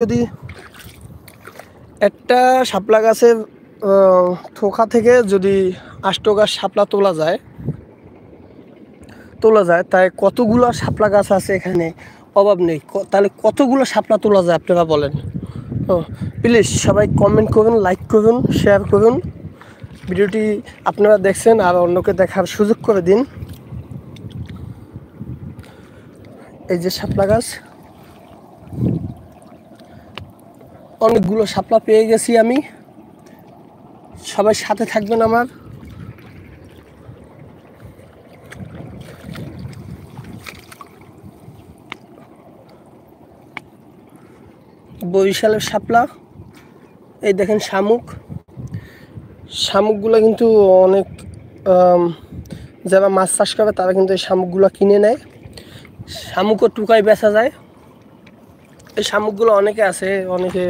যদি একটা শাপলা গাছের থোকা থেকে যদি 8 গাছ শাপলা তোলা যায় তাই কতগুলো শাপলা গাছ আছে এখানে অভাব নেই। তাহলে কতগুলো শাপলা তোলা যায় আপনারা বলেন। প্লিজ সবাই কমেন্ট করুন, লাইক করুন, শেয়ার করুন। ভিডিওটি আপনারা দেখছেন আর অন্যকে দেখার সুযোগ করে দিন। এই যে শাপলা গাছ, অনেকগুলো শাপলা পেয়ে গেছি আমি। সবাই সাথে থাকবেন আমার। বরিশালের শাপলা, এই দেখেন শামুকগুলো কিন্তু অনেক যারা মাছ চাষ করে তারা কিন্তু এই শামুকগুলো কিনে নেয়। শামুকও টুকাই বেচা যায়। এই শামুকগুলো অনেকে আছে, অনেকে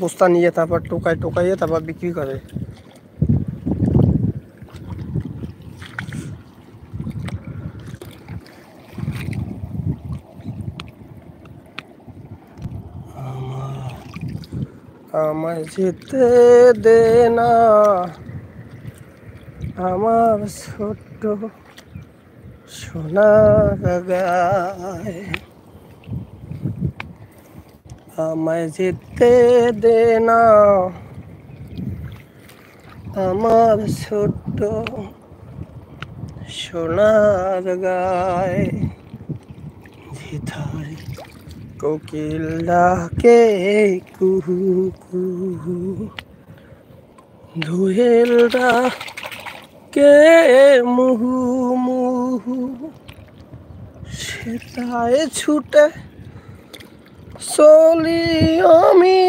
বস্তা নিয়ে তারপর টোকাইয়ে তারপর বিক্রি করে। আমায় যেতে দে না আমার ছোট্ট সোনার গায়, আমায় যেতে দে না আমার ছোট্ট সোনার গায়। যেথায় কোকিল ডাকে কুহু কুহু, দোয়েল ডাকে মুহু মুহু, সেটায় ছুটে চলি আমি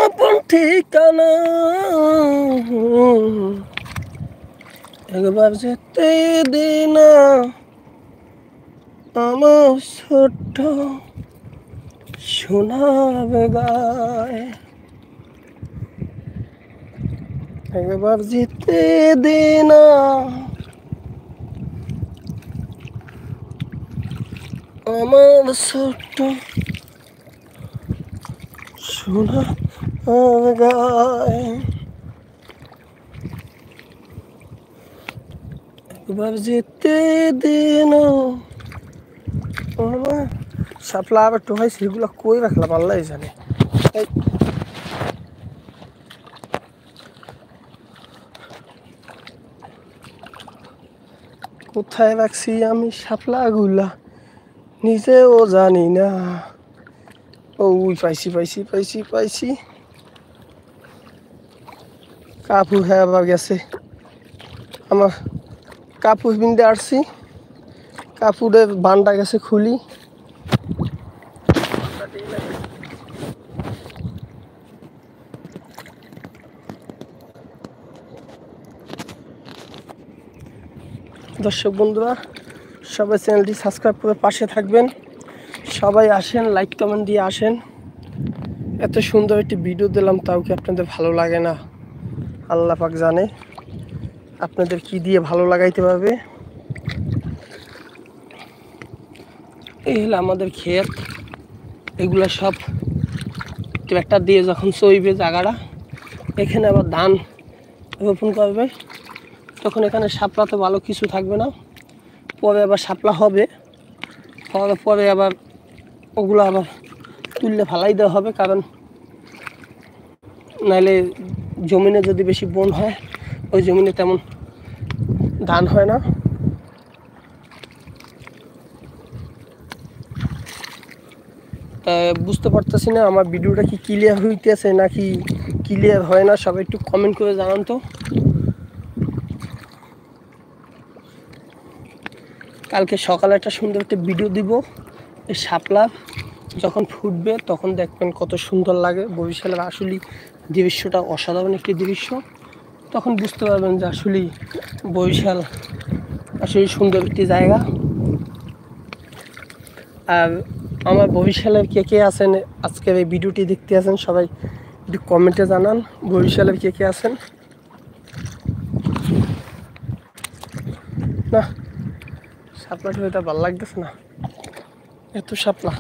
আপন ঠিকানা। একবার যেতে দে না আমার ছোট্ট সোনার গায়, একবার যেতে দে না আমার ছোট্ট সোনার গায়, একবার যেতে দে না আমার। শাপলা আবার টোহাই সেগুলো কই রাখলাম আল্লাহ জানে। কোথায় রাখছি আমি শাপলাগুলা নিজেও জানি না। ওই পাইছি। কাপড় হ্যাঁ আবার গেছে আমার, কাপড় বিনতে আসছি, কাপড়ের বানটা গেছে খুলি। দর্শক বন্ধুরা সবাই চ্যানেলটি সাবস্ক্রাইব করে পাশে থাকবেন। সবাই আসেন, লাইক কমেন্ট দিয়ে আসেন। এত সুন্দর একটি ভিডিও দিলাম তাও কি আপনাদের ভালো লাগে না? আল্লাহ পাক জানে আপনাদের কি দিয়ে ভালো লাগাইতে পারবে। এই হলো আমাদের ক্ষেত, এগুলো সব ট্র্যাক্টর দিয়ে যখন চইবে জায়গাটা, এখানে আবার ধান রোপণ করবে, তখন এখানে শাপলা তো ভালো কিছু থাকবে না। পরে আবার শাপলা হবে, হওয়ার পরে আবার ওগুলো আবার তুললে ফালাই দেওয়া হবে, কারণ নাইলে জমিনে যদি বেশি বন হয় ওই জমিনে তেমন ধান হয় না। তা বুঝতে পারতেছি না আমার ভিডিওটা কি ক্লিয়ার হইতেছে নাকি ক্লিয়ার হয় না, সবাই একটু কমেন্ট করে জানান তো। কালকে সকালে একটা সুন্দর একটা ভিডিও দিব এই শাপলা যখন ফুটবে, তখন দেখবেন কত সুন্দর লাগে। বরিশালের আসলে দৃশ্যটা অসাধারণ একটি দৃশ্য, তখন বুঝতে পারবেন যে আসলেই বরিশাল আসলে সুন্দর একটি জায়গা। আর আমার বরিশালের কে আছেন আজকের এই ভিডিওটি দেখতে আছেন, সবাই একটু কমেন্টে জানান বরিশালের কে আছেন। না শাপলাটা এটা ভালো লাগতেছে না। এত শাপলা।